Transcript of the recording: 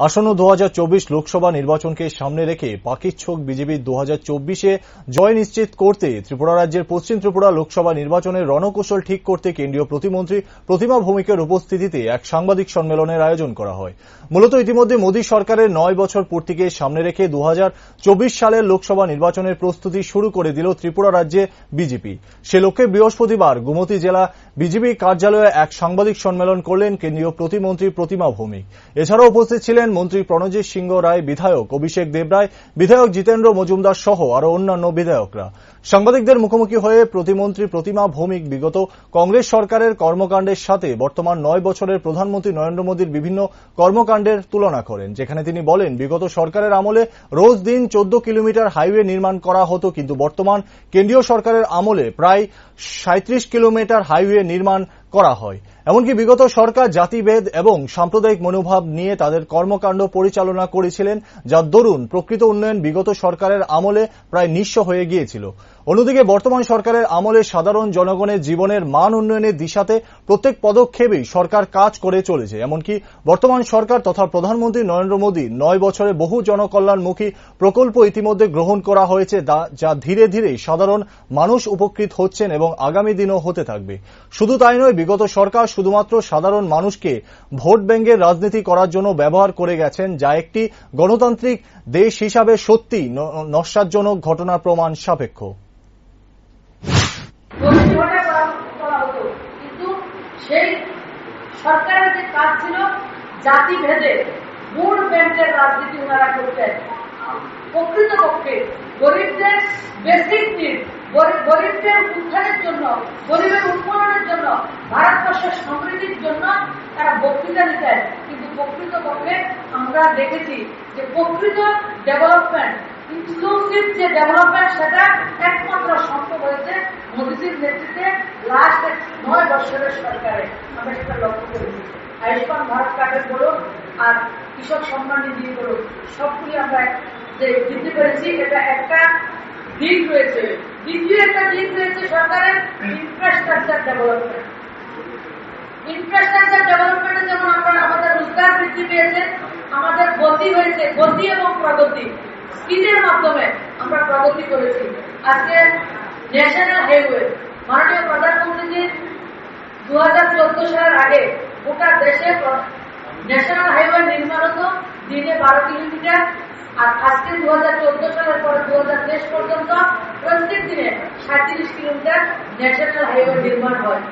আসন্ন 2024 লোকসভা নির্বাচনকে সামনে রেখে পাকিচ্ছক বিজেপির 2024-এ জয় নিশ্চিত করতে ত্রিপুরা রাজ্যের পশ্চিম ত্রিপুরা লোকসভা নির্বাচনের রণকৌশল ঠিক করতে কেন্দ্রীয় প্রতিমন্ত্রী প্রতিমা ভৌমিকের উপস্থিতিতে এক সাংবাদিক সম্মেলনের আয়োজন করা হয়। মূলত ইতিমধ্যে মোদী সরকারের 9 বছর পূর্তিকে সামনে রেখে 2024 সালের লোকসভা নির্বাচনের প্রস্তুতি শুরু করে দিল ত্রিপুরা রাজ্যে বিজেপি। সে লক্ষ্যে বৃহস্পতিবার গোমতী জেলা বিজেপি কার্যালয়ে এক সাংবাদিক সম্মেলন করলেন কেন্দ্রীয় প্রতিমন্ত্রী প্রতিমা ভৌমিক। এছাড়াও উপস্থিত ছিলেন মন্ত্রী প্রণজিৎ সিংহ রায়, বিধায়ক অভিষেক দেবরায়, বিধায়ক জিতেন্দ্র মজুমদার সহ আরো অন্যান্য বিধায়করা। সাংবাদিকদের মুখোমুখি হয়ে প্রতিমন্ত্রী প্রতিমা ভৌমিক বিগত কংগ্রেস সরকারের কর্মকাণ্ডের সাথে বর্তমান 9 বছরের প্রধানমন্ত্রী নরেন্দ্র মোদীর বিভিন্ন কর্মকাণ্ডের তুলনা করেন, যেখানে তিনি বলেন বিগত সরকারের আমলে রোজ দিন 14 কিলোমিটার হাইওয়ে নির্মাণ করা হতো, কিন্তু বর্তমান কেন্দ্রীয় সরকারের আমলে প্রায় 37 কিলোমিটার হাইওয়ে নির্মাণ করা হয়। এমনকি বিগত সরকার জাতিভেদ এবং সাম্প্রদায়িক মনোভাব নিয়ে তাদের কর্মকাণ্ড পরিচালনা করেছিলেন, যার দরুন প্রকৃত উন্নয়ন বিগত সরকারের আমলে প্রায় নিঃস্ব হয়ে গিয়েছিল। অন্যদিকে বর্তমান সরকারের আমলে সাধারণ জনগণের জীবনের মান উন্নয়নের দিশাতে প্রত্যেক পদক্ষেপেই সরকার কাজ করে চলেছে। এমনকি বর্তমান সরকার তথা প্রধানমন্ত্রী নরেন্দ্র মোদী 9 বছরে বহু জনকল্যাণমুখী প্রকল্প ইতিমধ্যে গ্রহণ করা হয়েছে, যা ধীরে ধীরে সাধারণ মানুষ উপকৃত হচ্ছেন এবং আগামী দিনও হতে থাকবে। শুধু তাই নয়, বিগত সরকার শুধুমাত্র সাধারণ মানুষকে ভোট ব্যাংকের রাজনীতি করার জন্য ব্যবহার করে গেছেন, যা একটি গণতান্ত্রিক দেশ হিসাবে সত্যি নস্যাৎজনক ঘটনার প্রমাণ সাপেক্ষ। কিন্তু সেই সরকারের যে কাজ ছিল জাতি ভেদে ভোট ব্যাংকের রাজনীতি ওনারা করতেন। প্রকৃতপক্ষে গরিবদের বেসিক নিড, গরিবদের উত্থানের জন্য, গরিবের উন্নয়নের জন্য, ভারতবর্ষের সমৃদ্ধির জন্য তারা বক্তৃতা দিতেন। কিন্তু প্রকৃতপক্ষে আমরা দেখেছি যে প্রকৃত ডেভেলপমেন্ট, ইনক্লুসিভ যে ডেভেলপমেন্ট, সেটা একমাত্র সম্ভব হয়েছে মোদীজির নেতৃত্বে লাস্ট 9 বছরের সরকারে। আমরা সেটা লক্ষ্য করেছি। আয়ুষ্মান ভারত কার্ডের বলুন আর কৃষক সম্মান নিধি বলুন, সবগুলি আমরা যে দিতে পেরেছি, এটা একটা দিক রয়েছে। দ্বিতীয় একটা দিক রয়েছে সরকারের ইনফ্রাস্ট্রাকচার ডেভেলপমেন্ট। ইনফ্রাস্ট্রাকচার ডেভেলপমেন্টে যেমন আমরা আমাদের রোজগার বৃদ্ধি পেয়েছে, আমাদের গতি হয়েছে, গতি এবং প্রগতি স্কিলের মাধ্যমে আমরা প্রগতি করেছি। আজকে ন্যাশনাল হাইওয়ে, মাননীয় প্রধানমন্ত্রীজি 2014 সালের আগে গোটা দেশে ন্যাশনাল হাইওয়ে নির্মাণ হতো দিনে 12 কিলোমিটার, আর আজকে 2014 সালের পরে 2023 পর্যন্ত প্রত্যেক দিনে 37 কিলোমিটার ন্যাশনাল হাইওয়ে নির্মাণ হয়।